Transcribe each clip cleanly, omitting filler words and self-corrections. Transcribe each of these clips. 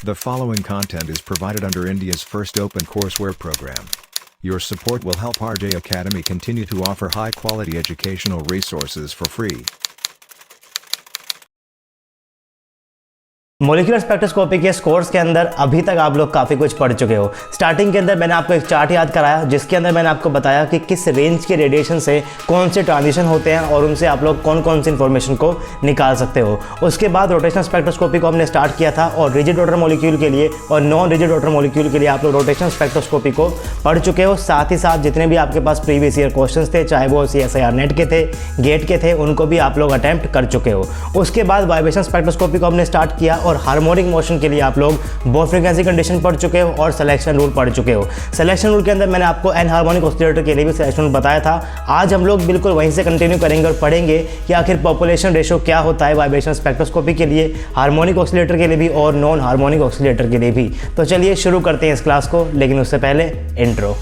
The following content is provided under India's first open courseware program. Your support will help RJ Academy continue to offer high-quality educational resources for free. Molecular spectroscopy के इस course के अंदर अभी तक आप लोग काफ़ी कुछ पढ़ चुके हो। स्टार्टिंग के अंदर मैंने आपको एक चार्ट याद कराया जिसके अंदर मैंने आपको बताया कि किस रेंज के रेडिएशन से कौन से ट्रांजिशन होते हैं और उनसे आप लोग कौन कौन सी इन्फॉर्मेशन को निकाल सकते हो। उसके बाद रोटेशनल स्पेक्ट्रोस्कोपी को हमने स्टार्ट किया था और रिजिड ऑर्डर मॉलिक्यूल के लिए और नॉन रिजिड ऑर्डर मॉलिक्यूल के लिए आप लोग रोटेशनल स्पेक्ट्रोस्कोपी को पढ़ चुके हो। साथ ही साथ जितने भी आपके पास प्रीवियस ईयर क्वेश्चन थे, चाहे वो CSIR नेट के थे, गेट के थे, उनको भी आप लोग अटैम्प्ट कर चुके हो। उसके बाद वाइब्रेशन स्पेक्ट्रोस्कोपी को हमने स्टार्ट किया और हार्मोनिक मोशन के लिए आप लोग बोर फ्रीक्वेंसी कंडीशन पढ़ चुके हो और सिलेक्शन रूल पढ़ चुके हो। सिलेक्शन रूल के अंदर मैंने आपको एन हार्मोनिक ऑसिलेटर के लिए भी सिलेक्शन रूल बताया था। आज हम लोग बिल्कुल वहीं से कंटिन्यू करेंगे और पढ़ेंगे कि आखिर पॉपुलेशन रेशो क्या होता है वाइब्रेशन स्पेक्ट्रोस्कोपी के लिए, हार्मोनिक ऑसिलेटर के लिए भी और नॉन हार्मोनिक ऑसिलेटर के लिए भी। तो चलिए शुरू करते हैं इस क्लास को, लेकिन उससे पहले intro.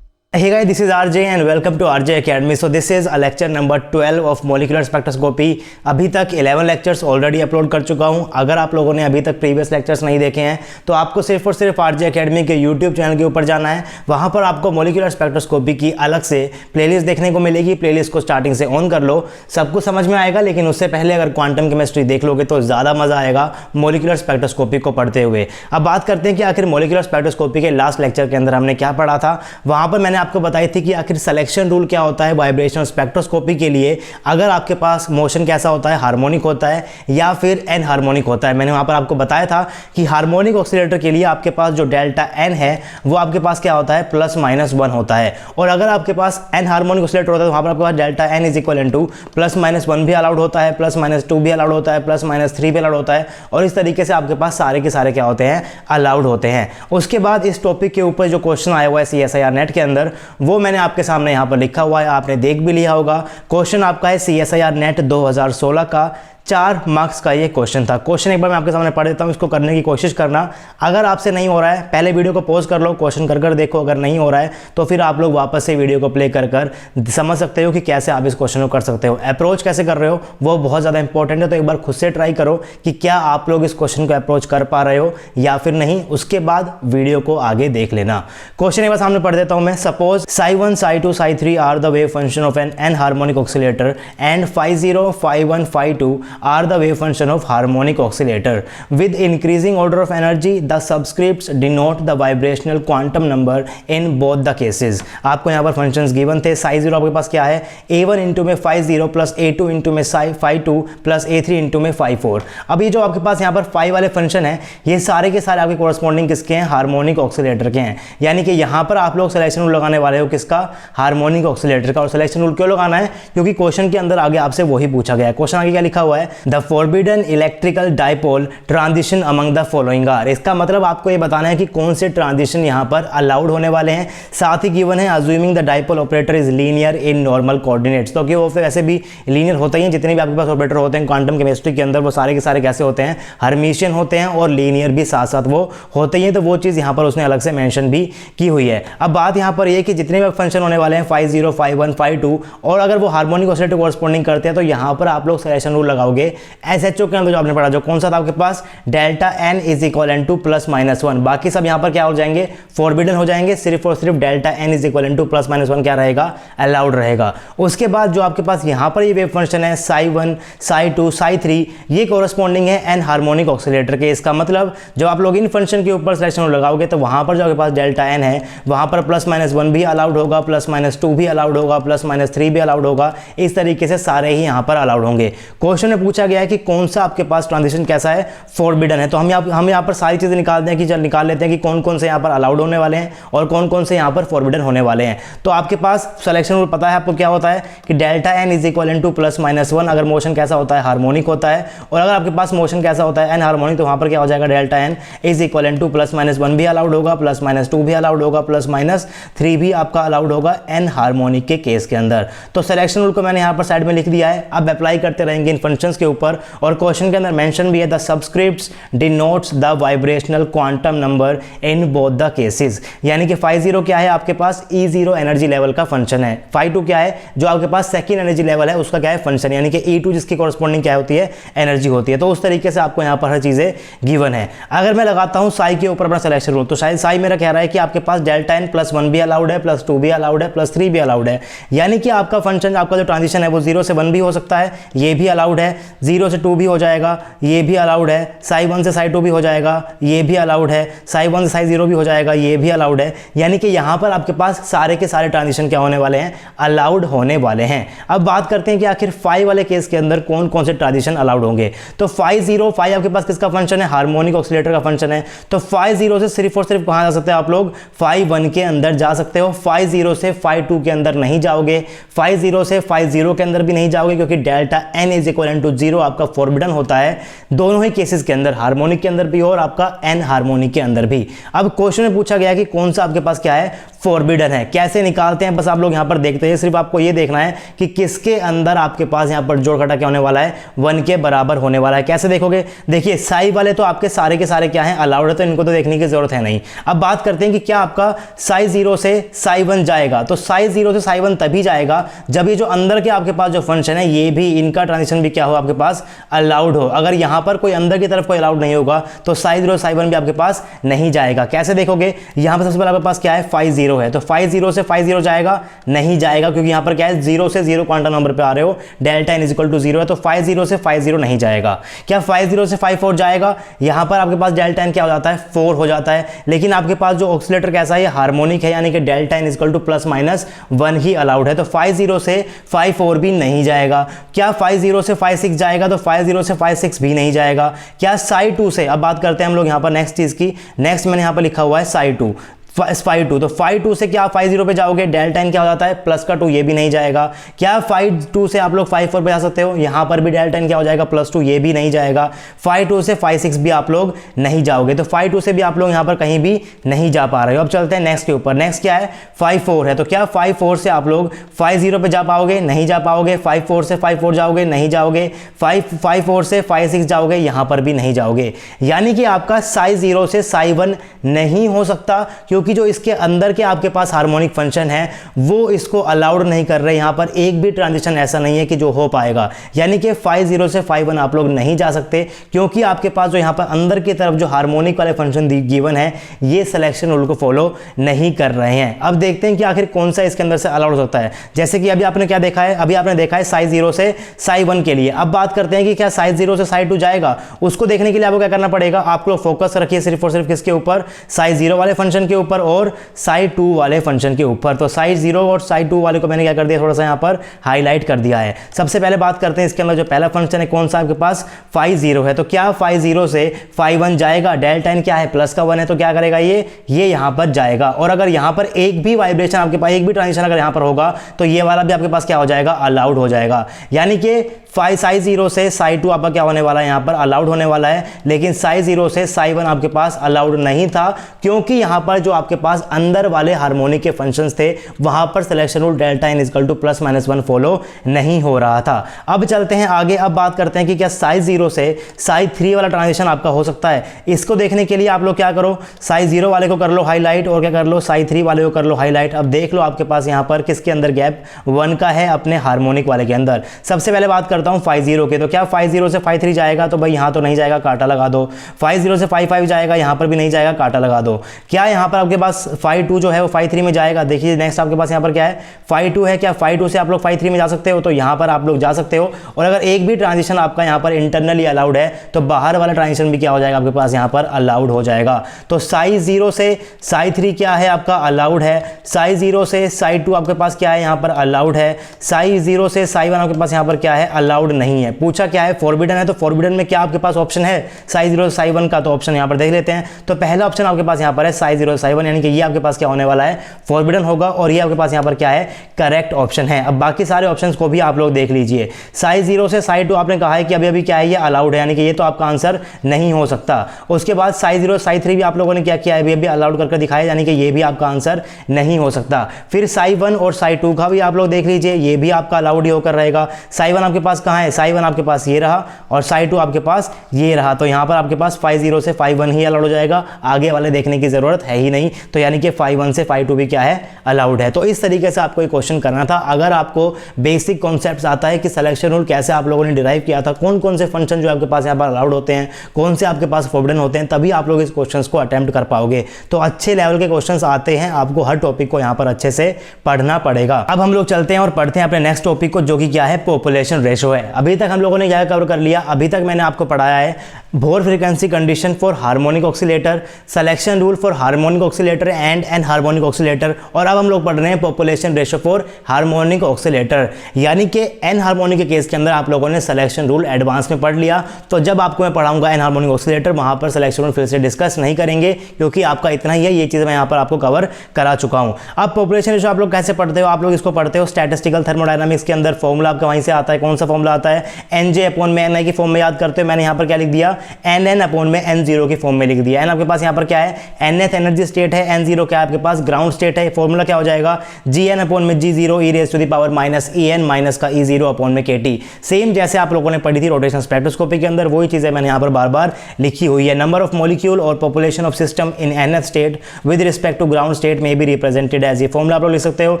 Hey guys, this is RJ and welcome to RJ Academy. So this is a lecture number 12 of molecular spectroscopy. अभी तक 11 लेक्चर्स ऑलरेडी अपलोड कर चुका हूँ। अगर आप लोगों ने अभी तक प्रीवियस लेक्चर्स नहीं देखे हैं तो आपको सिर्फ और सिर्फ RJ Academy के YouTube चैनल के ऊपर जाना है। वहाँ पर आपको मोलिकुलर स्पेक्ट्रोस्कोपी की अलग से प्लेलिस्ट देखने को मिलेगी। प्लेलिस्ट को स्टार्टिंग से ऑन कर लो, सब कुछ समझ में आएगा। लेकिन उससे पहले अगर क्वांटम केमिस्ट्री देख लोगे तो ज़्यादा मज़ा आएगा मोलिकुलर स्पेक्ट्रोस्कोपी को पढ़ते हुए। अब बात करते हैं कि आखिर मोलिकुलर स्पेक्ट्रोस्कोपी के लास्ट लेक्चर के अंदर हमने क्या पढ़ा था। वहाँ पर मैंने आपको बताई थी कि आखिर सिलेक्शन रूल क्या होता है वाइब्रेशनल स्पेक्ट्रोस्कोपी के लिए। अगर आपके पास मोशन कैसा होता है, हार्मोनिक होता है या फिर एन हार्मोनिक होता है। मैंने वहाँ पर आपको बताया था कि हार्मोनिक ऑसिलेटर के लिए आपके पास जो डेल्टा एन है वो आपके पास क्या होता है, +-1 होता है। और अगर आपके पास एन हार्मोनिक ऑसिलेटर होता है तो वहाँ पर आपके पास delta N is equal to +-1 भी अलाउड होता है, +-2 भी अलाउड होता है, +-3 भी अलाउड होता है। और इस तरीके से आपके पास सारे के सारे क्या होते हैं, अलाउड होते हैं। उसके बाद इस टॉपिक के ऊपर जो क्वेश्चन आया हुआ है CSIR नेट के अंदर वो मैंने आपके सामने यहां पर लिखा हुआ है, आपने देख भी लिया होगा। क्वेश्चन आपका है CSIR नेट 2016 का 4 मार्क्स का ये क्वेश्चन था। क्वेश्चन एक बार मैं आपके सामने पढ़ देता हूँ, इसको करने की कोशिश करना। अगर आपसे नहीं हो रहा है पहले वीडियो को पॉज कर लो, क्वेश्चन कर देखो। अगर नहीं हो रहा है तो फिर आप लोग वापस से वीडियो को प्ले कर समझ सकते हो कि कैसे आप इस क्वेश्चन को कर सकते हो। अप्रोच कैसे कर रहे हो वो बहुत ज़्यादा इंपॉर्टेंट है। तो एक बार खुद से ट्राई करो कि क्या आप लोग इस क्वेश्चन को अप्रोच कर पा रहे हो या फिर नहीं। उसके बाद वीडियो को आगे देख लेना। क्वेश्चन एक बार सामने पढ़ देता हूँ मैं। Suppose psi1, psi2, psi3 are the wave function of an anharmonic oscillator and phi0, phi1, phi2 are the wave function of harmonic oscillator. With increasing order of energy, the subscripts denote the vibrational quantum number in both the cases. आपको यहाँ पर functions given थे। psi0 आपके पास क्या है, A1 into में phi0 plus A2 into में phi2 प्लस A3 इंटू में phi4। अब ये जो आपके पास यहाँ पर phi वाले फंक्शन है ये सारे के सारे आपके कोरस्पॉन्डिंग किसके हैं, हार्मोनिक ऑसिलेटर के हैं। यानी कि यहाँ पर आप लोग सिलेक्शन रूल लगाने वाले हो किसका, हार्मोनिक ऑसिलेटर का। और सिलेक्शन रूल क्यों लगाना है, क्योंकि क्वेश्चन के अंदर आगे आपसे वही पूछा गया है। क्वेश्चन आगे क्या लिखा हुआ है, the forbidden electrical dipole transition among the following are. इसका मतलब आपको ये बताना है कि कौन से ट्रांजिशन यहाँ पर अलाउड होने वाले हैं। साथ ही गिवन है assuming the dipole operator is linear in normal coordinates. तो कि वो फिर ऐसे भी लीनियर होते ही हैं, जितने भी आपके पास ऑपरेटर होते हैं क्वांटम केमिस्ट्री के अंदर वो सारे के सारे कैसे होते हैं, हर्मिशियन होते हैं और लीनियर भी साथ साथ वो होते ही हैं। तो वो चीज़ यहाँ पर उसने अलग से मेंशन भी की हुई है। अब बात यहाँ पर ये कि जितने भी फंक्शन होने वाले हैं phi0, phi1, phi2 और अगर वो हार्मोनिक ऑसिलेटर कोरस्पॉन्डिंग करते हैं तो यहाँ पर आप लोग सिलेक्शन रूल लगाओगे SHO के अंदर जो आपने पढ़ा, जो कौन सा था आपके पास, delta N is equal to +-1। बाकी सब यहाँ पर क्या हो जाएंगे, फॉरबिडन हो जाएंगे। सिर्फ और सिर्फ delta N is equal to +-1 क्या रहेगा, अलाउड रहेगा। उसके बाद जो आपके पास यहाँ पर ये वेव फंक्शन है psi1, psi2, psi3 ये कोरस्पॉन्डिंग है एन हार्मोनिक ऑसिलेटर के। इसका मतलब जब आप लोग इन फंक्शन के ऊपर सिलेक्शन रूल लगाओगे तो वहाँ पर जो आपके पास डेल्टा एन है वहाँ पर +-1 भी अलाउड होगा, +-2 भी अलाउड होगा, +-3 भी अलाउड होगा। इस तरीके से सारे ही यहाँ पर अलाउड होंगे। क्वेश्चन में पूछा गया है कि कौन सा आपके पास ट्रांजिशन कैसा है, फॉरबिडन है। तो हम यहाँ पर सारी चीज़ें निकालते हैं कि निकाल लेते हैं कि कौन कौन से यहाँ पर अलाउड होने वाले हैं और कौन कौन से यहाँ पर फॉरबिडन होने वाले हैं। तो आपके पास सिलेक्शन रूल पता है आपको क्या होता है कि delta N is equal to +-1 अगर मोशन कैसा होता है, हार्मोनिक होता है, और अगर आपके पास मोशन कैसा होता है, एन हार्मोनिक, तो वहाँ पर क्या हो जाएगा, delta N is equal to +-1 भी अलाउड होगा, +-2 भी अलाउड होगा, +-3 भी आपका अलाउड होगा एन हार्मोनिक के केस के अंदर। तो सिलेक्शन रूल को मैंने यहाँ पर साइड में लिख दिया है। अब अप्लाई करते रहेंगे इन फंक्शंस के ऊपर, और क्वेश्चन के अंदर मेंशन भी है the subscripts denotes the vibrational quantum number in both the cases. यानी कि φ0 क्या है आपके पास, E0 एनर्जी लेवल का फंक्शन है, φ2 क्या है जो आपके पास सेकंड एनर्जी लेवल है उसका क्या है, फंक्शन, यानी कि E2 जिसकी कॉरस्पॉन्डिंग क्या होती है, एनर्जी होती है। तो उस तरीके से आपको यहाँ पर हर चीज़ें गिवन है। अगर मैं लगाता हूँ साई के ऊपर अपना सिलेक्शन रूल, तो शायद साई मेरा कह रहा है कि आपके पास डेल्टा एन +1 भी अलाउड है, +2 भी अलाउड है, +3 भी अलाउड है। यानी कि आपका फंक्शन, आपका जो ट्रांजिशन है वो 0 से 1 भी हो सकता है, ये भी अलाउड है, 0 से 2 भी हो जाएगा, ये भी अलाउड है, साई 1 से साई 2 भी हो जाएगा, ये भी अलाउड है, साई 1 से साई 0 भी हो जाएगा, ये भी अलाउड है। यानी कि यहाँ पर आपके पास सारे के सारे ट्रांजिशन क्या होने वाले हैं, अलाउड होने वाले हैं। अब बात करते हैं कि आखिर फाई वाले केस के अंदर कौन कौन से ट्रांजिशन अलाउड होंगे। तो φ0, फाई आपके पास किसका फंक्शन है, हार्मोनिक ऑसिलेटर का फंक्शन है। तो φ0 से सिर्फ और सिर्फ कहाँ जा सकते हैं आप लोग, φ1 के अंदर जा सकते हो, φ0 से φ2 के अंदर नहीं जाओगे, φ0 से φ0 के अंदर भी नहीं जाओगे, क्योंकि delta n is equal to 0 आपका फॉरबिडन होता है दोनों ही केसेस के अंदर, हार्मोनिक के अंदर भी और आपका एन हार्मोनिक के अंदर भी। अब क्वेश्चन में पूछा गया कि कौन सा आपके पास क्या है, फॉरबिडन है। कैसे निकालते हैं, बस आप लोग यहाँ पर देखते हैं, सिर्फ आपको ये देखना है कि किसके अंदर आपके पास यहाँ पर जोड़ घटा क्या होने वाला है, 1 के बराबर होने वाला है। कैसे देखोगे, देखिए साई वाले तो आपके सारे के सारे क्या हैं, अलाउड है, तो इनको तो देखने की जरूरत है नहीं। अब बात करते हैं कि क्या आपका साई 0 से साई 1 जाएगा। तो साई 0 से साई 1 तभी जाएगा जब ये जो अंदर के आपके पास जो फंक्शन है, ये भी इनका ट्रांजिशन भी क्या हो आपके पास, अलाउड हो। अगर यहाँ पर कोई अंदर की तरफ कोई अलाउड नहीं होगा तो साई 0 साई 1 भी आपके पास नहीं जाएगा। कैसे देखोगे, यहाँ पर सबसे पहले आपके पास क्या है, φ0 है, तो φ0 से φ0 जाएगा, नहीं जाएगा, क्योंकि यहाँ पर क्या है, 0 से 0 क्वांटम नंबर पे आ रहे हो, डेल्टा n इक्वल टू 0 है, तो φ0 से φ0 नहीं जाएगा। क्या φ0 से φ4 जाएगा, यहाँ पर आपके पास डेल्टा n क्या हो जाता है, 4 हो जाता है, लेकिन आपके पास जो ऑक्सीलेटर कैसा है, हार्मोनिक है, यानी कि डेल्टा n इक्वल टू +-1 ही अलाउड है, तो φ0 से φ4 भी नहीं जाएगा। क्या φ0 से φ6 जाएगा, तो φ0 से φ6 भी नहीं जाएगा। क्या साई 2 से, अब बात करते हैं हम लोग यहाँ पर नेक्स्ट चीज की, नेक्स्ट मैंने यहाँ पर लिखा हुआ है साई 2, φ2, तो φ2 से क्या φ0 पे जाओगे, डेल्टा n क्या हो जाता है, +2, ये भी नहीं जाएगा। क्या φ2 से आप लोग φ4 पे जा सकते हो, यहाँ पर भी डेल्टा n क्या हो जाएगा, +2, ये भी नहीं जाएगा। φ2 से φ6 भी आप लोग नहीं जाओगे, तो φ2 से भी आप लोग यहाँ पर कहीं भी नहीं जा पा रहे हो। अब चलते हैं नेक्स्ट के ऊपर, नेक्स्ट क्या है, φ4 है, तो क्या φ4 से आप लोग φ0 पे जा पाओगे, नहीं जा पाओगे। φ4 से φ4 जाओगे, नहीं जाओगे। φ4 से φ6 जाओगे, यहाँ पर भी नहीं जाओगे। यानी कि आपका साई 0 से साई 1 नहीं हो सकता, क्योंकि जो इसके अंदर के आपके पास हार्मोनिक फंक्शन है वो इसको अलाउड नहीं कर रहे। यहां पर एक भी ट्रांजिशन ऐसा नहीं है कि जो हो पाएगा, यानी कि φ0 से φ1 आप लोग नहीं जा सकते, क्योंकि आपके पास जो यहां पर अंदर की तरफ जो हार्मोनिक वाले फंक्शन गिवन है ये सिलेक्शन रूल को फॉलो नहीं कर रहे हैं। अब देखते हैं कि आखिर कौन सा इसके अंदर से अलाउड हो सकता है। जैसे कि अभी आपने क्या देखा है, अभी आपने देखा है साई 0 से साई 1 के लिए। अब बात करते हैं कि क्या साई 0 से साई 2 जाएगा, उसको देखने के लिए आपको क्या करना पड़ेगा, आपको फोकस रखिए सिर्फ और सिर्फ किसके ऊपर, साई 0 वाले फंक्शन के ऊपर और साई 2 वाले फंक्शन के ऊपर। तो साई 0 और साई 2 वाले को मैंने क्या कर दिया, थोड़ा सा यहाँ पर हाईलाइट कर दिया है। सबसे पहले बात करते हैं इसके अंदर जो पहला फंक्शन है कौन सा आपके पास, φ0 है, तो क्या φ0 से φ1 जाएगा, डेल्टा n क्या है, +1 है, तो क्या करेगा ये यहाँ पर जाएगा। और अगर यहाँ पर एक भी वाइब्रेशन आपके पास, एक भी ट्रांजिशन अगर यहाँ पर होगा तो ये वाला भी आपके पास क्या हो जाएगा, अलाउड हो जाएगा। यानी कि साई 0 से साई 2 आपका क्या होने वाला है, यहाँ पर अलाउड होने वाला है, लेकिन साई 0 से साई 1 आपके पास अलाउड नहीं था, क्योंकि यहाँ पर जो आपके पास अंदर वाले हार्मोनिक के फंक्शंस थे वहां पर selection rule delta n equal to +-1 follow नहीं हो रहा था। अब चलते हैं आगे, अब बात करते हैं कि क्या साई 0 से साई 3 वाला ट्रांजिशन आपका हो सकता है। इसको देखने के लिए आप लोग क्या करो, साई 0 वाले को कर लो हाईलाइट और क्या कर लो, साई 3 वाले को कर लो हाईलाइट। अब देख लो आपके पास यहाँ पर किसके अंदर गैप 1 का है, अपने हार्मोनिक वाले के अंदर। सबसे पहले बात करता हूँ φ0 के, तो क्या φ0 से φ3 जाएगा, तो भाई यहाँ तो नहीं जाएगा, काटा लगा दो। φ0 से φ5 जाएगा, यहाँ पर भी नहीं जाएगा, काटा लगा दो। क्या यहाँ पर आपके पास φ2 जो है वो φ3 में जाएगा, देखिए नेक्स्ट आपके पास यहाँ पर क्या है, φ2 है, क्या φ2 से आप लोग φ3 में जा सकते हो, तो यहाँ पर आप लोग जा सकते हो। और अगर एक भी ट्रांजिशन आपका यहाँ पर इंटरनली अलाउड है तो बाहर वाला ट्रांजिशन भी क्या हो जाएगा आपके पास यहाँ पर अलाउड हो जाएगा। तो साई 0 से साई 3 क्या है आपका अलाउड है, साई 0 से साई 2 आपके पास क्या है यहाँ पर अलाउड है, साई 0 से साई 1 आपके पास यहाँ पर क्या है अलाउड अलाउड नहीं है। पूछा क्या है, फॉरबिडन है, तो फॉरबिडन में क्या आपके पास ऑप्शन है, साई 0 साई 1 का, तो ऑप्शन यहाँ पर देख लेते हैं। तो पहला ऑप्शन आपके पास यहाँ पर है साई 0 साई 1, यानी कि ये आपके पास क्या होने वाला है, फॉरबिडन होगा, और ये आपके पास यहाँ पर क्या है, करेक्ट ऑप्शन है। अब बाकी सारे ऑप्शन को भी आप लोग देख लीजिए। साई 0 से साई 2 आपने कहा है कि अभी अभी क्या है, ये अलाउड है, यानी कि ये तो आपका आंसर नहीं हो सकता। उसके बाद साई 0 साई 3 भी आप लोगों ने क्या किया है, अभी अभी अलाउड करके दिखाया, यानी कि ये भी आपका आंसर नहीं हो सकता। फिर साई 1 और साई 2 का भी आप लोग देख लीजिए, ये भी आपका अलाउड ही होकर रहेगा। साई 1 आपके पास कहाँ है, साई 1 आपके पास ये रहा, और साई 2 आपके पास ये रहा, तो यहाँ पर आपके पास फाई 0 से फाई 1 ही अलाउड हो जाएगा, आगे वाले देखने की जरूरत है ही नहीं। तो यानी कि फाई 1 से फाई 2 भी क्या है, अलाउड है। तो इस तरीके से आपको एक क्वेश्चन करना था। अगर आपको बेसिक कॉन्सेप्ट्स आता है कि सिलेक्शन रूल कैसे आप लोगों ने डिराइव किया था, कौन कौन से फंक्शन जो आपके पास यहाँ पर अलाउड होते हैं, कौन से आपके पास फॉरबिडन होते हैं, तभी आप लोग इस क्वेश्चंस को अटेम्प्ट कर पाओगे। तो अच्छे लेवल के क्वेश्चंस आते हैं, आपको हर टॉपिक को यहाँ पर अच्छे से पढ़ना पड़ेगा। अब हम लोग चलते हैं और पढ़ते हैं अपने नेक्स्ट टॉपिक को, जो कि क्या है, पॉपुलेशन रेशो है। अभी तक हम लोगों ने क्या कवर कर लिया, अभी तक मैंने आपको पढ़ाया है Bohr frequency condition for harmonic oscillator, selection rule for harmonic oscillator and anharmonic oscillator, और अब हम लोग पढ़ रहे हैं population ratio for harmonic oscillator. यानी कि एन हार्मोनिक के केस के अंदर आप लोगों ने सिलेक्शन रूल एडवांस में पढ़ लिया, तो जब आपको मैं पढ़ाऊंगा एन हार्मोनिक ऑक्सीलेटर, वहां पर सिलेक्शन रूल फिर से डिस्कस नहीं करेंगे, क्योंकि आपका इतना ही है, ये चीज़ मैं यहाँ पर आपको कवर करा चुका हूँ। अब पॉपुलेशन रेशो आप लोग कैसे पढ़ते हो, आप लोग इसको पढ़ते हो स्टैटिस्टिकल थर्मोडायनामिक्स के अंदर, फॉर्मूला आपका वहीं से आता है। कौन सा फॉर्मूला आता है, NJ अपॉन में NI की फॉर्म में याद करते हो। मैंने यहाँ पर क्या लिख दिया, NN अपॉन में N0 की फॉर्म में लिख दिया। N आपके पास यहाँ पर क्या है, nth एनर्जी स्टेट है, N0 क्या है आपके पास, ग्राउंड स्टेट है। फॉर्मूला क्या हो जाएगा, Gn अपॉन में G0 e raise to the power minus En minus का E0 अपॉन में KT। सेम जैसे आप लोगों ने पढ़ी थी रोटेशन स्पेक्ट्रोस्कोपी के अंदर, वही चीज़ें मैंने यहाँ पर बार बार लिखी हुई है। नंबर ऑफ मॉलिक्यूल और population of system in nth state with respect to ground state में बी रिप्रेजेंटेड एज, ये फॉर्मूला आप लोग लिख सकते हो।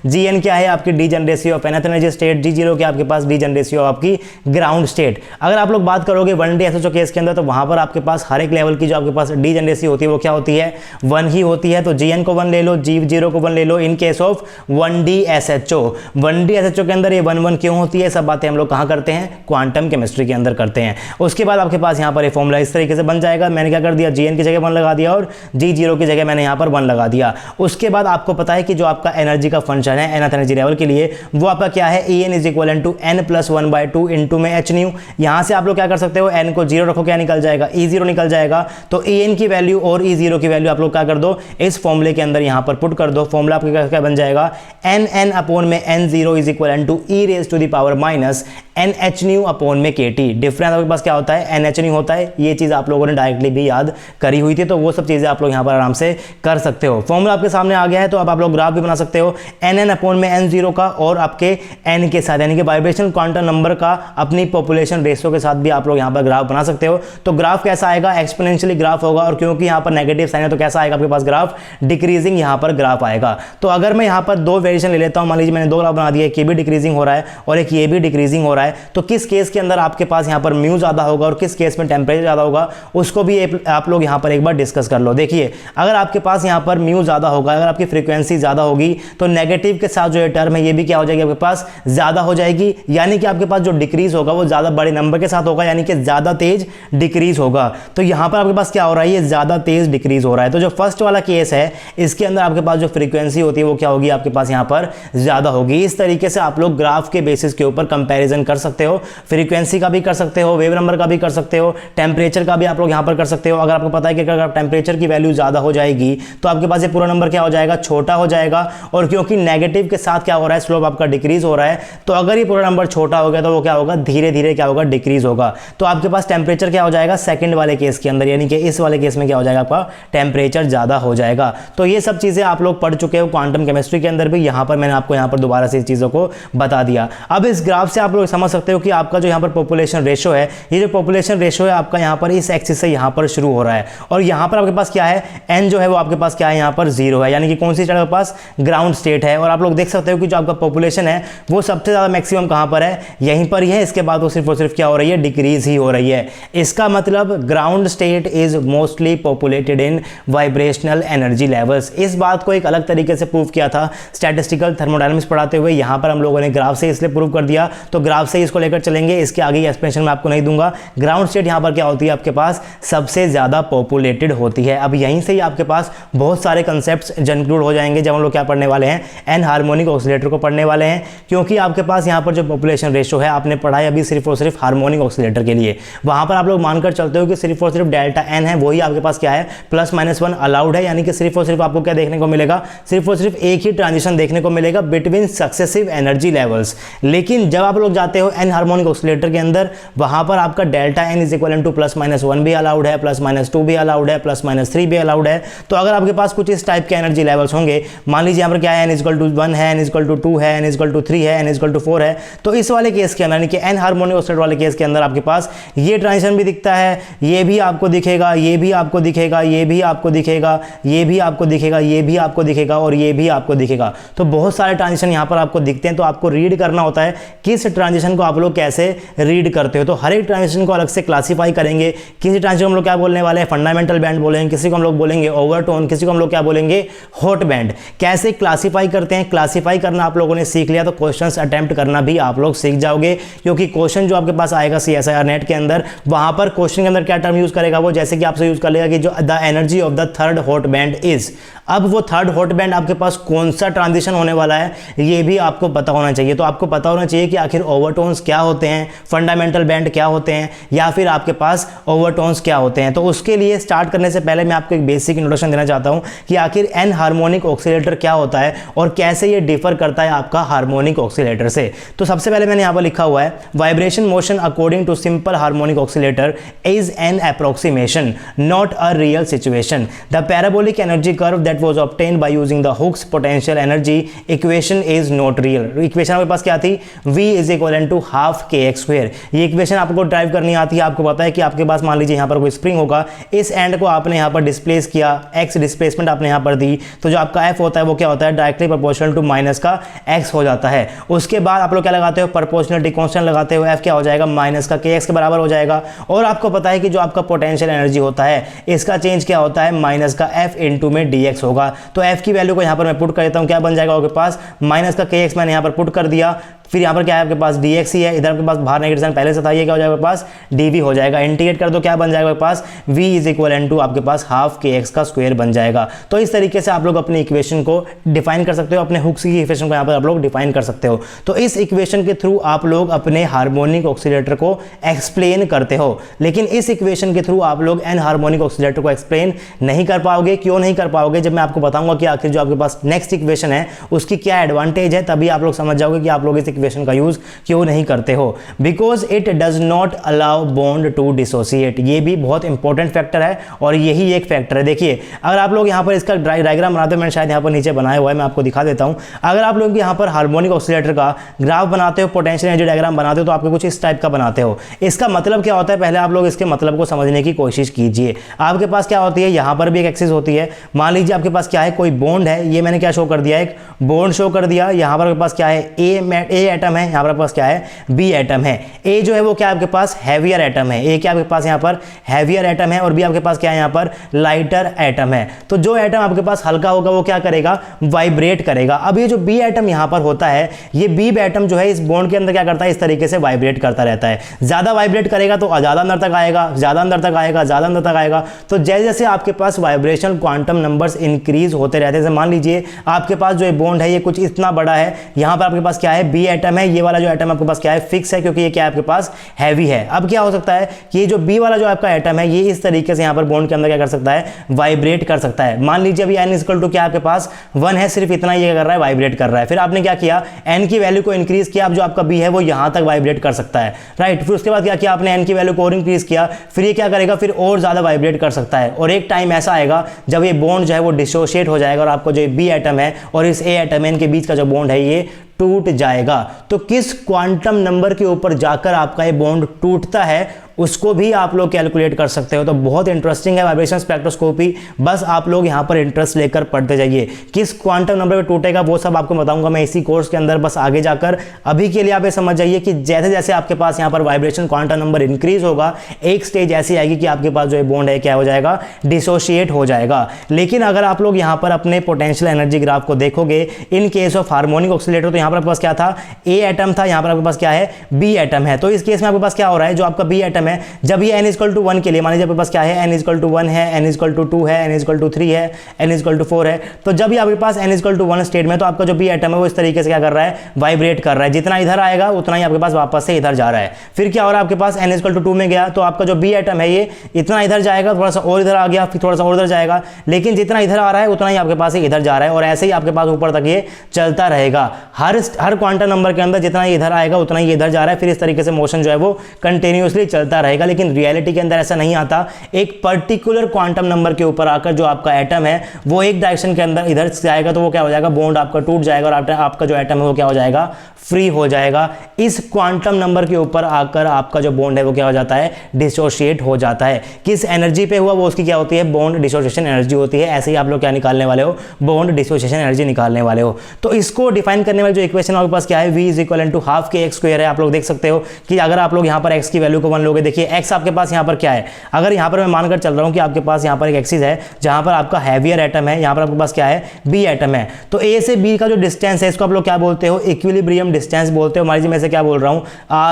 Gn क्या है आपकी degeneracy of nth energy state, G0 क्या आपके पास डीजनरेसी ऑफ आपकी ग्राउंड स्टेट। अगर आप लोग बात करोगे 1D SHO केस के अंदर, तो वहां पर आपके पास हर एक लेवल की जो आपके पास डीजनरेसी होती है वो क्या होती है, 1 ही होती है। तो Gn को 1 ले लो, G0 को 1 ले लो in case of 1D SHO। 1D SHO के अंदर ये 1 क्यों होती है, सब बातें हम लोग कहाँ करते हैं, क्वांटम केमिस्ट्री के अंदर करते हैं। उसके बाद आपके पास यहाँ पर ये फॉर्मूला इस तरीके से बन जाएगा। मैंने क्या कर दिया, Gn की जगह 1 लगा दिया और G0 की जगह मैंने यहाँ पर 1 लगा दिया। उसके बाद आपको पता है कि जो आपका एनर्जी का फंक्शन है nth एनर्जी लेवल के लिए, वो आपका क्या है, En is equal to n+1/2 into में h न्यू। यहाँ से आप लोग क्या कर सकते हो, n को 0 रखो, क्या निकल जाएगा, E0 निकल जाएगा। तो En की वैल्यू और E0 की वैल्यू आप लोग क्या कर दो, इस फॉर्मूले के अंदर यहाँ पर पुट कर दो। फॉर्मूला आपका क्या बन जाएगा, nn अपॉन में n0 is equal to e raise to the power minus NH nu upon में KT। डिफरेंस आपके पास क्या होता है, NH न्यू होता है। ये चीज़ आप लोगों ने डायरेक्टली भी याद करी हुई थी, तो वो सब चीज़ें आप लोग यहाँ पर आराम से कर सकते हो। फॉर्मूला आपके सामने आ गया है, तो अब आप लोग ग्राफ भी बना सकते हो nn अपॉन में n0 का, और आपके n के साथ यानी कि वाइब्रेशन क्वांटम नंबर का अपनी पॉपुलेशन रेशियो के साथ भी आप लोग यहाँ पर ग्राफ बना सकते हो। तो ग्राफ कैसा आएगा, एक्सपोनेंशियली ग्राफ होगा, और क्योंकि यहाँ पर नेगेटिव साइन है तो कैसा आएगा आपके पास ग्राफ, डिक्रीजिंग यहाँ पर ग्राफ आएगा। तो अगर मैं यहाँ पर दो वेरिएशन ले लेता हूँ, मान लीजिए मैंने दो ग्राफ बना दिया, एक ये भी डिक्रीजिंग हो रहा है और एक ये भी डिक्रीजिंग हो रहा है, तो किस केस के अंदर आपके पास यहाँ पर म्यू ज़्यादा होगा और किस केस में टेम्परेचर ज़्यादा होगा, उसको भी आप लोग यहाँ पर एक बार डिस्कस कर लो। देखिए, अगर आपके पास यहाँ पर म्यू ज़्यादा होगा, अगर आपकी फ्रीक्वेंसी ज़्यादा होगी, तो नेगेटिव के साथ जो ये टर्म है ये भी क्या हो जाएगी आपके पास, ज़्यादा हो जाएगी। यानी कि आपके पास जो डिक्रीज होगा वो ज़्यादा बड़े नंबर के साथ होगा, यानी कि ज़्यादा तेज डिक्रीज होगा। तो यहाँ पर आपके पास क्या हो रहा है, ये ज़्यादा तेज डिक्रीज हो रहा है। तो जो फर्स्ट वाला केस है, इसके अंदर आपके पास जो फ्रीक्वेंसी होती है वो क्या होगी आपके पास यहाँ पर ज़्यादा होगी। इस तरीके से आप लोग ग्राफ के बेसिस के ऊपर कंपैरिजन कर सकते हो, फ्रीक्वेंसी का भी कर सकते हो, वेव नंबर का भी कर सकते हो, टेम्परेचर का भी आप लोग यहाँ पर कर सकते हो। अगर आपको पता है कि अगर टेम्परेचर की वैल्यू ज़्यादा हो जाएगी तो आपके पास ये पूरा नंबर क्या हो जाएगा, छोटा हो जाएगा। और क्योंकि नेगेटिव के साथ क्या हो रहा है, स्लोप आपका डिक्रीज हो रहा है, तो अगर ये पूरा नंबर छोटा हो गया तो वो क्या होगा, धीरे धीरे क्या होगा, डिक्रीज होगा। तो आपके पास टेम्परेचर क्या हो जाएगा सेकंड वाले केस के अंदर, यानी कि इस वाले केस में क्या हो जाएगा, आपका टेम्परेचर ज़्यादा हो जाएगा। तो ये सब चीज़ें आप लोग पढ़ चुके हो क्वांटम केमिस्ट्री के अंदर भी, यहाँ पर मैंने आपको यहाँ पर दोबारा से इस चीज़ों को बता दिया। अब इस ग्राफ से आप लोग समझ सकते हो कि आपका जो यहाँ पर पॉपुलेशन रेशो है, ये जो पॉपुलेशन रेशो है आपका यहाँ पर इस एक्सिस से यहाँ पर शुरू हो रहा है, और यहाँ पर आपके पास क्या है, n जो है वो आपके पास क्या है, यहाँ पर 0 है, यानी कि कौन सी स्टेट आपके पास, ग्राउंड स्टेट है। और आप लोग देख सकते हो कि जो आपका पॉपुलेशन है वो सबसे ज़्यादा मैक्सिमम कहाँ पर है, यहीं पर ही है। इसके बाद वो सिर्फ और सिर्फ क्या हो रही है, डिक्रीज ही हो रही है। इसका मतलब ground state is mostly populated in vibrational energy levels. इस बात को एक अलग तरीके से प्रूव किया था स्टैटिस्टिकल थर्मोडायनामिक्स पढ़ाते हुए, यहाँ पर हम लोगों ने ग्राफ से इसलिए प्रूव कर दिया, तो ग्राफ से इसको लेकर चलेंगे, इसके आगे की एक्सप्लेनेशन मैं आपको नहीं दूंगा। ग्राउंड स्टेट यहाँ पर क्या होती है, आपके पास सबसे ज़्यादा पॉपुलेटेड होती है। अब यहीं से ही आपके पास बहुत सारे कंसेप्ट्स इंक्लूड हो जाएंगे, जब हम लोग क्या पढ़ने वाले हैं, एन हार्मोनिक ऑसिलेटर को पढ़ने वाले हैं, क्योंकि आपके पास यहाँ पर जो पॉपुलेशन रेशो रेशो है आपने पढ़ा है अभी सिर्फ और सिर्फ हार्मोनिक ऑक्सीलेटर के लिए। वहां पर आप लोग मानकर चलते हो कि सिर्फ और सिर्फ डेल्टा एन है वही आपके पास क्या है +-1 अलाउड है, यानी कि सिर्फ और सिर्फ आपको क्या देखने को मिलेगा, सिर्फ और सिर्फ एक ही ट्रांजिशन देखने को मिलेगा बिटवीन सक्सेसिव एनर्जी लेवल्स। लेकिन जब आप लोग जाते हो एन हार्मोनिक ऑक्सीलेटर के अंदर, वहां पर आपका delta N is equal to +-1 भी अलाउड है, +-2 भी अलाउड है, +-3 भी अलाउड है। तो अगर आपके पास कुछ इस टाइप के एनर्जी लेवल्स होंगे, मान लीजिए यहाँ पर क्या है n=1 है, n=2 है, n=3 है, n=4 है, तो इस वाले केस के अंदर यानी कि एन हार्मोनिक ऑक्सीलेटर वाले केस के अंदर आपके पास ये ट्रांजिशन भी दिखता है, ये भी आपको दिखेगा, ये भी आपको दिखेगा, ये भी आपको दिखेगा, ये भी आपको दिखेगा, ये भी आपको दिखेगा और ये भी आपको दिखेगा। तो बहुत सारे ट्रांजिशन यहाँ पर आपको दिखते हैं। तो आपको रीड करना होता है किस ट्रांजिशन को आप लोग कैसे रीड करते हो। तो हर एक ट्रांजिशन को अलग से क्लासीफाई करेंगे। किसी ट्रांजिशन को हम लोग क्या बोलने वाले हैं, फंडामेंटल बैंड बोलेंगे, किसी को हम लोग बोलेंगे ओवरटोन, किसी को हम लोग क्या बोलेंगे, हॉट बैंड। कैसे क्लासीफाई करते हैं, क्लासीफाई करना आप लोगों ने सीख लिया तो क्वेश्चंस अटेम्प्ट करना भी आप लोग सीख जाओगे, क्योंकि क्वेश्चन जो आपके पास आएगा CSIR नेट के अंदर, वहां पर क्वेश्चन के अंदर क्या टर्म यूज करेगा वो, जैसे कि आपसे यूज कर लेगा कि जो the energy of the third hot band is. अब वो थर्ड हॉट बैंड आपके पास कौन सा ट्रांजिशन होने वाला है ये भी आपको पता होना चाहिए। तो आपको पता होना चाहिए कि आखिर ओवरटोन्स क्या होते हैं, फंडामेंटल बैंड क्या होते हैं, या फिर आपके पास ओवरटोन्स क्या होते हैं। तो उसके लिए स्टार्ट करने से पहले मैं आपको एक बेसिक इंट्रोडक्शन देना चाहता हूं कि आखिर एन हार्मोनिक ऑक्सीलेटर क्या होता है और कैसे ये डिफर करता है आपका हार्मोनिक ऑक्सीलेटर से। तो सबसे पहले मैंने यहां पर लिखा हुआ है vibration motion according to simple harmonic oscillator is an approximation not a real situation. The parabolic energy curve that was obtained by using the Hooke's potential energy equation is not real। Equation आपके पास क्या थी, V is equivalent to half kx square। ये equation आपको drive करनी आती है। आपको पता है कि आपके पास मान लीजिए यहाँ पर कोई स्प्रिंग होगा, इस एंड को आपने यहाँ पर डिस्प्लेस किया, x डिस्प्लेसमेंट आपने यहाँ पर दी, तो जो आपका F होता है वो क्या होता है, डायरेक्टली प्रोपोर्शनल टू माइनस का x हो जाता है। उसके बाद आप लोग क्या लगाते हो, प्रोपोर्शनलिटी कांस्टेंट लगाते हो, F क्या हो जाएगा, माइनस का kx के बराबर हो जाएगा। और आपको पता है कि जो आपका पोटेंशियल एनर्जी होता है इसका चेंज क्या होता है, माइनस का F इंटू में dx होगा। तो f की वैल्यू को यहां पर मैं पुट कर देता हूं, क्या बन जाएगा आपके पास, माइनस का kx मैंने यहां पर पुट कर दिया, फिर यहाँ पर क्या है आपके पास dx ही है, इधर आपके पास बाहर नेगेटिव साइन पहले से था, ये क्या हो जाएगा आपके पास dv हो जाएगा। इंटीग्रेट कर दो क्या बन जाएगा आपके पास, v इज इक्वल टू आपके पास हाफ kx का स्क्वायर बन जाएगा। तो इस तरीके से आप लोग अपने इक्वेशन को डिफाइन कर सकते हो, अपने हुक्स की इक्वेशन को यहाँ पर आप लोग डिफाइन कर सकते हो। तो इस इक्वेशन के थ्रू आप लोग अपने हार्मोनिक ऑक्सीलेटर को एक्सप्लेन करते हो, लेकिन इस इक्वेशन के थ्रू आप लोग एन हार्मोनिक ऑक्सीलेटर को एक्सप्लेन नहीं कर पाओगे। क्यों नहीं कर पाओगे, जब मैं आपको बताऊंगा कि आखिर जो आपके पास नेक्स्ट इक्वेशन है उसकी क्या एडवांटेज है, तभी आप लोग समझ जाओगे कि आप लोग इस इक्वेशन का यूज क्यों नहीं करते हो। Because it does not allow bond to dissociate. ये भी बहुत इंपॉर्टेंट फैक्टर है और यही एक फैक्टर है। देखिए अगर आप लोग यहाँ पर इसका डायग्राम बनाते हो, मैंने शायद यहाँ पर नीचे बनाया हुआ है, मैं आपको दिखा देता हूँ। अगर आप लोग यहाँ पर हार्मोनिक ऑक्सीलेटर का ग्राफ बनाते हो, पोटेंशियल एनर्जी डायग्राम बनाते हो, तो आपको कुछ इस टाइप का बनाते हो। इसका मतलब क्या होता है, पहले आप लोग इसके मतलब को समझने की कोशिश कीजिए। आपके पास क्या होती है, यहाँ पर भी एक एक्सिस होती है। मान लीजिए आपके पास क्या है, कोई बॉन्ड है, ये मैंने क्या शो कर दिया, एक बॉन्ड शो कर दिया। यहाँ पर आपके पास क्या है, ए एटम है, यहाँ पर आपके पास क्या है, बी एटम है। ए जो है वो क्या आपके पास हैवियर एटम है, ए क्या आपके पास यहाँ पर हैवियर एटम है, और बी आपके पास क्या है यहाँ पर लाइटर एटम है। तो जो एटम आपके पास हल्का होगा वो क्या करेगा, वाइब्रेट करेगा। अब ये जो बी एटम यहाँ पर होता है, ये बी एटम जो है इस बॉन्ड के अंदर क्या करता है, इस तरीके से वाइब्रेट करता रहता है। ज्यादा वाइब्रेट करेगा तो ज्यादा अंदर तक आएगा, ज्यादा अंदर तक आएगा, ज्यादा अंदर तक आएगा। तो जैसे जैसे आपके पास वाइब्रेशन क्वांटम नंबर्स इंक्रीज होते रहते हैं, मान लीजिए आपके पास जो बॉन्ड है ये कुछ इतना बड़ा है, यहाँ पर आपके पास क्या है, बी एटम है, ये वाला जो एटम आपके पास क्या है, फिक्स है, क्योंकि ये क्या है आपके पास हैवी है। अब क्या हो सकता है कि ये जो बी वाला जो आपका एटम है, ये इस तरीके से यहाँ पर बॉन्ड के अंदर क्या कर सकता है, वाइब्रेट कर सकता है। मान लीजिए अभी n इक्वल टू क्या आपके पास 1 है, सिर्फ इतना ये कर रहा है, वाइब्रेट कर रहा है। फिर आपने क्या किया, n की वैल्यू को इंक्रीज किया, अब जो आपका बी है वो यहाँ तक वाइब्रेट कर सकता है, राइट। फिर उसके बाद क्या किया आपने, n की वैल्यू को और इंक्रीज किया, फिर ये क्या करेगा, फिर और ज्यादा वाइब्रेट कर सकता है। और एक टाइम ऐसा आएगा जब ये बॉन्ड जो है वो डिसोशिएट हो जाएगा और आपको जो बी एटम है और इस ए एटम के बीच का जो बॉन्ड है ये टूट जाएगा। तो किस क्वांटम नंबर के ऊपर जाकर आपका ये बॉन्ड टूटता है उसको भी आप लोग कैलकुलेट कर सकते हो। तो बहुत इंटरेस्टिंग है वाइब्रेशन स्पेक्ट्रोस्कोपी, बस आप लोग यहाँ पर इंटरेस्ट लेकर पढ़ते जाइए। किस क्वांटम नंबर पे टूटेगा वो सब आपको बताऊंगा मैं इसी कोर्स के अंदर, बस आगे जाकर। अभी के लिए आप ये समझ जाइए कि जैसे जैसे आपके पास यहाँ पर वाइब्रेशन क्वांटम नंबर इंक्रीज होगा, एक स्टेज ऐसी आएगी कि आपके पास जो बॉन्ड है क्या हो जाएगा, डिसोशिएट हो जाएगा। लेकिन अगर आप लोग यहाँ पर अपने पोटेंशियल एनर्जी ग्राफ को देखोगे, इन केस ऑफ हार्मोनिक ऑक्सीलेटर, तो यहाँ पर आपके पास क्या था, ए एटम था, यहाँ पर आपके पास क्या है, बी एटम है। तो इस केस में आपके पास क्या हो रहा है, जो आपका बी एटम एटम है, जब ये n=1 के लिए, मान लीजिए आपके पास क्या है, n=1 है, n=2 है, n=3 है, n=4 है, तो जब ये आपके पास n=1 स्टेट में, तो आपका जो p एटम है वो इस तरीके से क्या कर रहा है, वाइब्रेट कर रहा है, जितना इधर आएगा उतना ही आपके पास वापस से इधर जा रहा है। फिर क्या हो रहा है आपके पास, n=2 में गया तो आपका जो b एटम है ये इतना इधर जाएगा, थोड़ा सा और इधर आ गया, फिर थोड़ा सा और इधर जाएगा, लेकिन जितना इधर आ रहा है उतना ही आपके पास इधर जा रहा है, और ऐसे ही आपके पास ऊपर तक ये चलता रहेगा। हर क्वांटम नंबर के अंदर जितना इधर आएगा उतना ही इधर जा रहा है, फिर इस तरीके से मोशन जो है वो कंटिन्यूअसली चलता रहेगा। लेकिन रियलिटी के अंदर ऐसा नहीं आता, एक पर्टिकुलर क्वांटम नंबर के ऊपर आकर जो आपका एटम है वो एक डायरेक्शन के अंदर इधर जाएगा, तो वो क्या हो जाएगा, बॉन्ड आपका टूट जाएगा और आपका जो एटम है वो क्या हो जाएगा, फ्री हो जाएगा। इस क्वांटम नंबर के ऊपर आकर आपका जो बॉन्ड है वो क्या हो जाता है, डिसोशिएट हो जाता है। किस एनर्जी पे हुआ, वो उसकी क्या होती है, बॉन्ड डिसोशिएशन एनर्जी होती है। ऐसे ही आप लोग क्या निकालने वाले हो, बॉन्ड डिसोशिएशन एनर्जी निकालने वाले हो। तो इसको डिफाइन करने वाली जो इक्वेशन आपके पास क्या है, v=12 kx² है। आप लोग देख सकते हो कि अगर आप लोग यहाँ पर x की वैल्यू को 1 लोगे, देखिए x आपके पास यहाँ पर क्या है, अगर यहाँ पर मैं मानकर चल रहा हूँ कि आपके पास यहाँ पर एक एक्सिस है जहाँ पर आपका हैवियर एटम है, यहाँ पर आपके पास क्या है, b एटम है, तो a से b का जो डिस्टेंस है इसको आप लोग क्या बोलते हो, इक्विलिब्रियम डिस्टेंस बोलते हो। मान लीजिए मैं से क्या बोल रहा हूँ,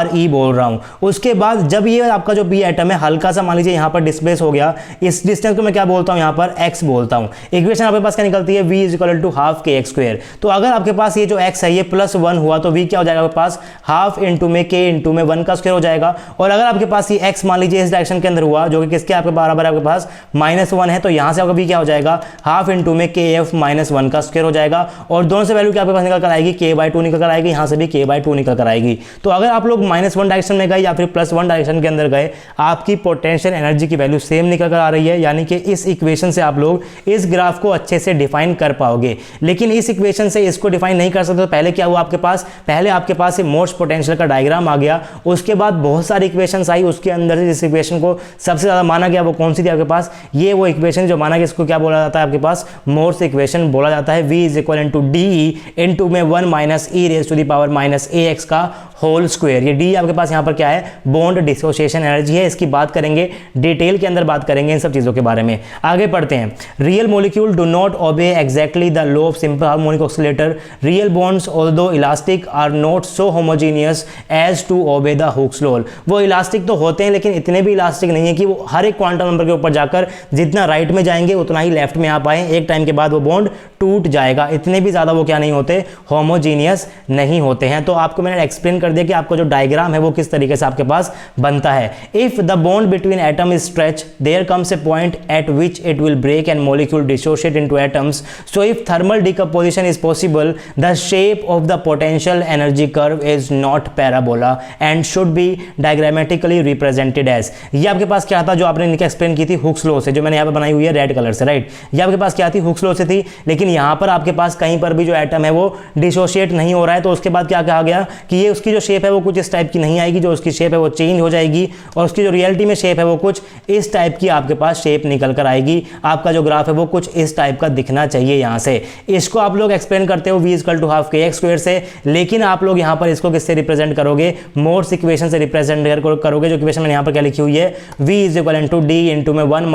re बोल रहा हूँ। उसके बाद जब ये आपका जो b एटम है हल्का सा मान लीजिए यहाँ पर डिस्प्लेस हो गया, इस डिस्टेंस को मैं क्या बोलता हूँ, यहाँ पर x बोलता हूँ। इक्वेशन आपके पास क्या निकलती है, v=12 kx²। तो अगर आपके पास ये जो x है ये +1 हुआ तो v क्या हो जाएगा आपके पास, हाफ इंटू में k इंटू में 1 का स्क्वायर हो जाएगा। और अगर आपके पास ये x मान लीजिए इस डायरेक्शन के अंदर हुआ, जो कि किसके आपके बराबर है, आपके पास -1 है, तो यहाँ से आपका v क्या हो जाएगा, हाफ इंटू में kf -1 का स्क्वायर हो जाएगा। और दोनों से वैल्यू क्या आपके पास निकल कर आएगी, k/2 निकल कर आएगी, यहाँ से भी k/2 निकल कर आएगी। तो अगर आप लोग -1 डायरेक्शन में गए या फिर +1 डायरेक्शन के अंदर गए, आपकी पोटेंशियल एनर्जी की वैल्यू सेम निकल कर आ रही है। यानी कि इस इक्वेशन से आप लोग इस ग्राफ को अच्छे से डिफाइन कर पाओगे। लेकिन इस इक्वेशन से इसको डिफाइन नहीं कर सकते, तो पहले क्या हुआ आपके पास, पहले आपके पास मोस्ट पोटेंशियल का डायग्राम आ गया, उसके बाद बहुत सारी इक्वेशंस आई, उसके अंदर से जिस इक्वेशन को सबसे ज्यादा माना गया वो कौन सी थी आपके पास, ये वो इक्वेशन जो माना गया इसको क्या बोला जाता है आपके पास, मोर्स इक्वेशन बोला जाता है। v=de इंटू में 1 - e ax का होल स्क्वायर। ये d आपके पास यहाँ पर क्या है, बॉन्ड डिसोसिएशन एनर्जी है। इसकी बात करेंगे, डिटेल के अंदर बात करेंगे इन सब चीजों के बारे में। आगे पढ़ते हैं। Real molecule do not obey exactly the law of simple harmonic oscillator. Real bonds although elastic are not so homogeneous as to obey the Hooke's law. वो इलास्टिक तो होते हैं लेकिन इतने भी इलास्टिक नहीं है कि वो हर एक क्वांटम नंबर के ऊपर जाकर जितना राइट में जाएंगे उतना ही लेफ्ट में आ पाए, एक टाइम के बाद वो बॉन्ड टूट जाएगा। इतने भी ज्यादा वो क्या नहीं होते, होमोजीनियस नहीं होते हैं। तो आपको मैंने एक्सप्लेन कर दिया कि आपका जो डायग्राम है वो किस तरीके से आपके पास बनता है। If the bond between atom is stretch, there comes a point at which it will break and molecule dissociate into atoms. So if thermal decomposition is possible, the shape of the potential energy curve is not parabola and should be diagrammatically represented as. ये आपके पास क्या था जो आपने explain की थी Hooke's law से, जो मैंने यहाँ पे बनाई हुई है रेड कलर से, राइट। ये आपके पास क्या थी, हुक्स लॉ से थी। लेकिन यहाँ पर आपके पास कहीं पर भी जो एटम है वो डिसोशिएट नहीं हो रहा है, तो उसके बाद क्या कहा गया कि ये उसकी जो शेप है वो कुछ इस टाइप की नहीं आएगी, जो उसकी शेप है वो चेंज हो जाएगी और उसकी जो रियलिटी में शेप है वो कुछ इस टाइप की आपके पास शेप निकल कर आएगी। आपका जो ग्राफ है वो कुछ इस टाइप का दिखना चाहिए यहाँ से। इसको आप लोग एक्सप्लेन करते हो v=12 kx² से, लेकिन आप लोग यहाँ पर इसको किससे रिप्रेजेंट करोगे, मोर्स इक्वेशन से रिप्रेजेंट करोगे। जो इक्वेशन मैंने यहाँ पर क्या लिखी हुई है, v=d इंटू में 1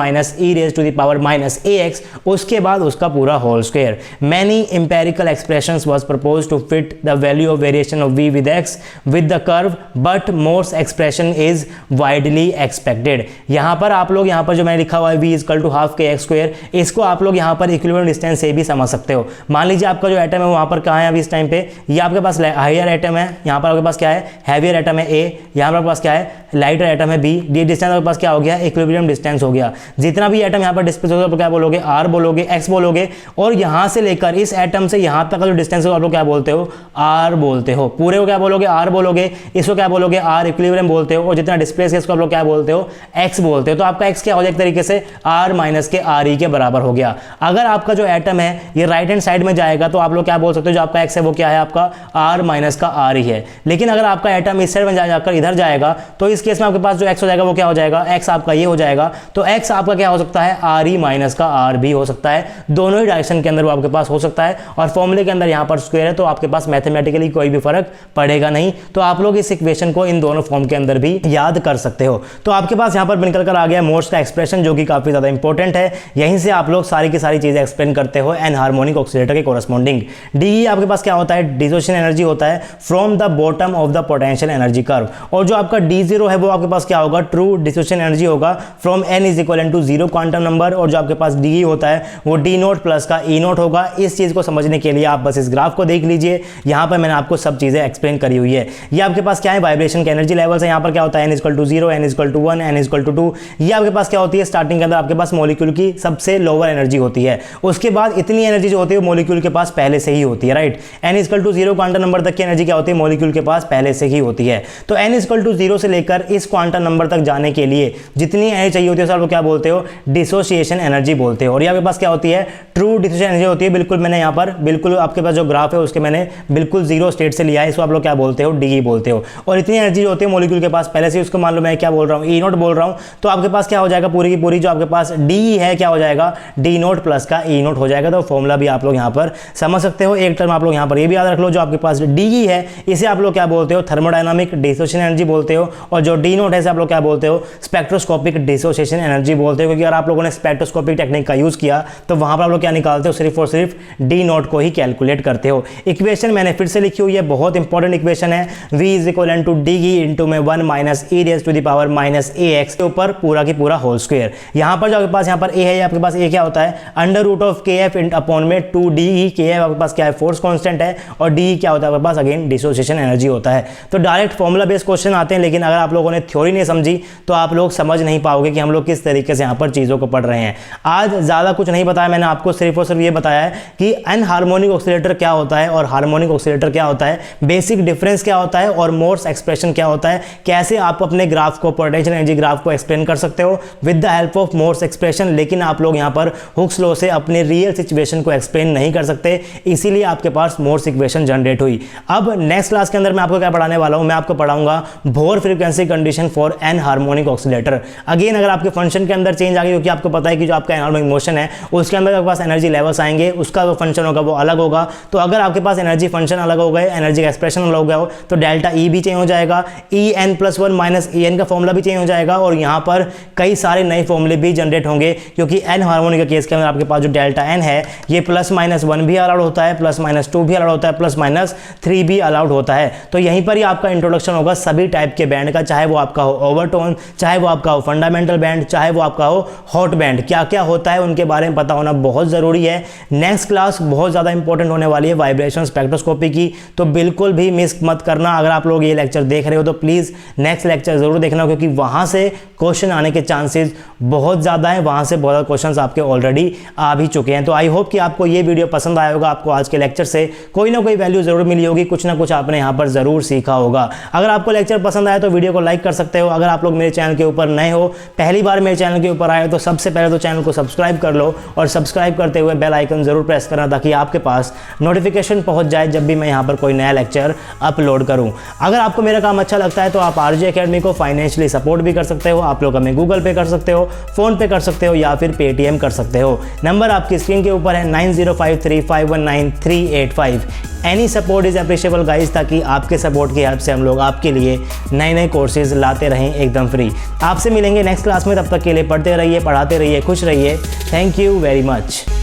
- e ax, उसके बाद उसका पूरा whole square. Many empirical expressions was proposed to fit the value of variation of v with x with the curve, but Morse expression is widely expected। यहाँ पर आप लोग यहाँ पर जो मैंने लिखा हुआ है v=12 kx², इसको आप लोग यहाँ पर इक्विलिब्रियम डिस्टेंस से भी समझ सकते हो। मान लीजिए आपका जो एटम है वहाँ पर कहाँ है अभी इस टाइम पे, ये आपके पास हायर एटम है, यहाँ पर आपके पास क्या है, हैवियर एटम है a, यहाँ पर आपके पास क्या है, लाइटर एटम है b। ये डिस्टेंस आपके पास क्या हो गया, इक्विलिब्रियम डिस्टेंस हो गया। जितना भी एटम यहाँ पर डिस्प्लेस होगा आप क्या बोलोगे, r बोलोगे, x बोलोगे, और यहाँ से लेकर इस एटम से यहाँ तक का जो डिस्टेंस है आप लोग क्या बोलते हो, r बोलते हो। पूरे को क्या बोलोगे, r बोलोगे, इसको क्या बोलोगे, r इक्विलिब्रियम बोलते हो, और जितना डिस्प्लेस है इसको आप लोग क्या बोलते हो, x बोलते हो। तो आपका x क्या हो जाए एक तरीके से r माइनस के re के बराबर हो गया। अगर आपका जो एटम है ये राइट हैंड साइड में जाएगा तो आप लोग क्या बोल सकते हो, जो आपका x है वो क्या है, आपका r माइनस का re है। लेकिन अगर आपका एटम इस साइड में जाकर इधर जाएगा तो इस केस में आपके पास जो x हो जाएगा वो क्या हो जाएगा, x आपका ये हो जाएगा। तो x आपका क्या हो सकता है, re माइनस का r भी हो सकता है। दोनों ही डायरेक्शन के अंदर वो आपके पास हो सकता है। और फॉर्मूले के अंदर यहाँ पर स्क्वायर है तो आपके पास मैथमेटिकली कोई भी फर्क पड़ेगा नहीं। नहीं, तो आप लोग इस इक्वेशन को इन दोनों फॉर्म के अंदर भी याद कर सकते हो। तो आपके पास यहाँ पर निकल कर आ गया मोर्स का एक्सप्रेशन, जो कि काफी ज्यादा इंपॉर्टेंट है। यहीं से आप लोग सारी की सारी चीजें एक्सप्लेन करते हो एन हार्मोनिक ऑक्सीलेटर के कोरस्पॉन्डिंग। डी आपके पास क्या होता है, डिसोसिएशन एनर्जी होता है from the bottom of the potential energy curve. और जो आपका D0 है वो आपके पास क्या होगा, ट्रू डिसोसिएशन एनर्जी होगा from n is equal to 0 quantum number. और जो आपके पास DE होता है वो D0 प्लस का E0 होगा। इस चीज को समझने के लिए आप बस इस ग्राफ को देख लीजिए, यहाँ पर मैंने आपको सब चीजें एक्सप्लेन करी हुई है। ये आपके पास क्या है, वाइब्रेशन के एनर्जी लेवल्स है। यहाँ पर क्या होता है, n equal to 0, n equal to 1, n equal to 2। ये आपके पास क्या होती है, स्टार्टिंग के अंदर आपके पास मॉलिक्यूल की सबसे लोअर एनर्जी होती है। उसके बाद इतनी एनर्जी जो होती है मॉलिक्यूल के पास पहले से ही होती है, right. n equal to 0 quantum number तक की एनर्जी क्या होती है, मॉलिक्यूल के पास पहले से ही होती है। तो n इक्वल टू 0 से लेकर इस क्वांटम नंबर तक जाने के लिए जितनी एनर्जी चाहिए होती है आप लोग क्या बोलते हो, डिसोसिएशन एनर्जी बोलते हो। और ये आपके पास क्या होती है, ट्रू डिसोसिएशन एनर्जी होती है। बिल्कुल मैंने यहाँ पर बिल्कुल आपके पास जो ग्राफ है उसके मैंने बिल्कुल जीरो स्टेट से लिया है, इसको आप लोग क्या बोलते हो, DE बोलते हो। और इतनी एनर्जी जो होती है मॉलिक्यूल के पास पहले से, उसको मान लो मैं क्या बोल रहा हूँ, E0 बोल रहा हूँ, तो आपके पास क्या हो जाएगा, पूरी की पूरी जो आपके पास DE है क्या हो जाएगा, D0 प्लस का E0 हो जाएगा। तो फॉर्मूला भी आप लोग यहाँ पर समझ सकते हो। एक टर्म आप लोग यहाँ पर ये भी याद रख लो, जो आपके पास DE है इसे आप लोग क्या बोलते हो, थर्मोडायनामिक डिसोसिएशन एनर्जी बोलते हो। और जो D0 है इसे आप लोग क्या बोलते हो, स्पेक्ट्रोस्कोपिक डिसोसिएशन एनर्जी बोलते हो। क्योंकि अगर आप लोगों ने स्पेक्ट्रोस्कोपिक टेक्निक का यूज किया तो वहां पर आप लोग क्या निकालते हो, सिर्फ और सिर्फ D0 को ही कैलकुलेट करते हो। इक्वेशन मैंने फिर से लिखी हुई है, बहुत इंपॉर्टेंट इक्वेशन है। V is equal to DE into में 1 minus e raise to the power minus AX के ऊपर पूरा की पूरा होल स्क्वायर। यहाँ पर जो आपके पास यहाँ पर A है, आपके पास A क्या होता है, under root of KF upon में 2DE। KF आपके पास क्या है, फोर्स कांस्टेंट है, और DE क्या होता है आपके पास, अगेन डिसोसिएशन एनर्जी होता है। तो डायरेक्ट फॉर्मूला बेस्ड क्वेश्चन आते हैं, लेकिन अगर आप लोगों ने थ्योरी नहीं समझी तो आप लोग समझ नहीं पाओगे कि हम लोग किस तरीके से यहाँ पर चीज़ों को पढ़ रहे हैं। आज ज़्यादा कुछ नहीं बताया मैंने आपको, सिर्फ और सिर्फ ये बताया है कि एन हार्मोनिक ऑक्सीलेटर क्या होता है और हार्मोनिक ऑक्सीलेटर क्या होता है, बेसिक डिफरेंस क्या होता है और मोर्स एक्सप्रेशन क्या होता है, कैसे आप अपने ग्राफ को, पोटेंशियल एनर्जी ग्राफ को एक्सप्लेन कर सकते हो with the help of Morse expression. लेकिन आप लोग यहाँ पर हुक्स लॉ से अपने रियल सिचुएशन को एक्सप्लेन नहीं कर सकते, इसीलिए आपके पास मोर्स इक्वेशन जनरेट हुई। अब नेक्स्ट क्लास के अंदर मैं आपको क्या पढ़ाने वाला हूँ, मैं आपको पढ़ाऊंगा Bohr frequency condition for anharmonic oscillator. Again अगर आपके फंक्शन के अंदर चेंज आ गई, क्योंकि आपको पता है कि जो आपका एनहार्मोनिक मोशन है उसके अंदर आपके पास एनर्जी लेवल्स आएंगे, उसका जो फंक्शन होगा वो अलग होगा। तो अगर आपके पास एनर्जी फंक्शन अलग हो गए, एनर्जी का एक्सप्रेशन अलग हो गया हो, तो डेल्टा E भी चेंज हो जाएगा, En+1 माइनस En का फॉर्मूला भी चेंज हो जाएगा। और यहाँ पर कई सारे नए फॉर्मूले भी जनरेट होंगे, क्योंकि एन हार्मोनिक के केस के अंदर आपके पास जो डेल्टा N है ये +-1 भी अलाउड होता है, +-2 भी अलाउड होता है, +-3 भी अलाउड होता है। तो यहीं पर ही आपका इंट्रोडक्शन होगा सभी टाइप के बैंड का, चाहे वो आपका हो ओवरटोन, चाहे वो आपका हो फंडामेंटल बैंड, चाहे वो आपका हो हॉट बैंड। क्या क्या होता है उनके बारे में पता होना बहुत ज़रूरी है। नेक्स्ट क्लास बहुत ज़्यादा इंपॉर्टेंट होने वाली है वाइब्रेशन स्पेक्ट्रोस्कोपी की, तो बिल्कुल भी मिस मत करना। अगर आप लोग ये लेक्चर देख रहे हो तो प्लीज़ नेक्स्ट लेक्चर ज़रूर देखना, क्योंकि वहाँ से क्वेश्चन आने के चांसेस बहुत ज़्यादा हैं, वहाँ से बहुत ज़्यादा क्वेश्चन आपके ऑलरेडी आ भी चुके हैं। तो आई होप कि आपको ये वीडियो पसंद आया होगा, आपको आज के लेक्चर से कोई ना कोई वैल्यू ज़रूर मिली होगी, कुछ ना कुछ आपने यहाँ पर ज़रूर सीखा होगा। अगर आपको लेक्चर पसंद आया तो वीडियो को लाइक कर सकते हो। अगर आप लोग मेरे चैनल के ऊपर नए हो, पहली बार मेरे चैनल के ऊपर आए, तो सबसे पहले तो चैनल को सब्सक्राइब कर लो, और सब्सक्राइब करते हुए बेल आइकन जरूर प्रेस करना, ताकि आपके पास नोटिफिकेशन पहुंच जाए जब भी मैं यहाँ पर कोई नया लेक्चर अपलोड करूँ। अगर आपको मेरा काम अच्छा लगता है तो आप RJ अकेडमी को फाइनेंशियली सपोर्ट भी कर सकते हो। आप लोग हमें गूगल पे कर सकते हो, फ़ोन पे कर सकते हो, या फिर पेटीएम कर सकते हो। नंबर आपकी स्क्रीन के ऊपर है 9053519385। Any support is appreciable guys, ताकि आपके सपोर्ट की हेल्प से हम लोग आपके लिए नए नए कोर्सेज लाते रहें एकदम फ्री। आपसे मिलेंगे नेक्स्ट क्लास में, तब तक के लिए पढ़ते रहिए, पढ़ाते रहिए, खुश रहिए। Thank you very much.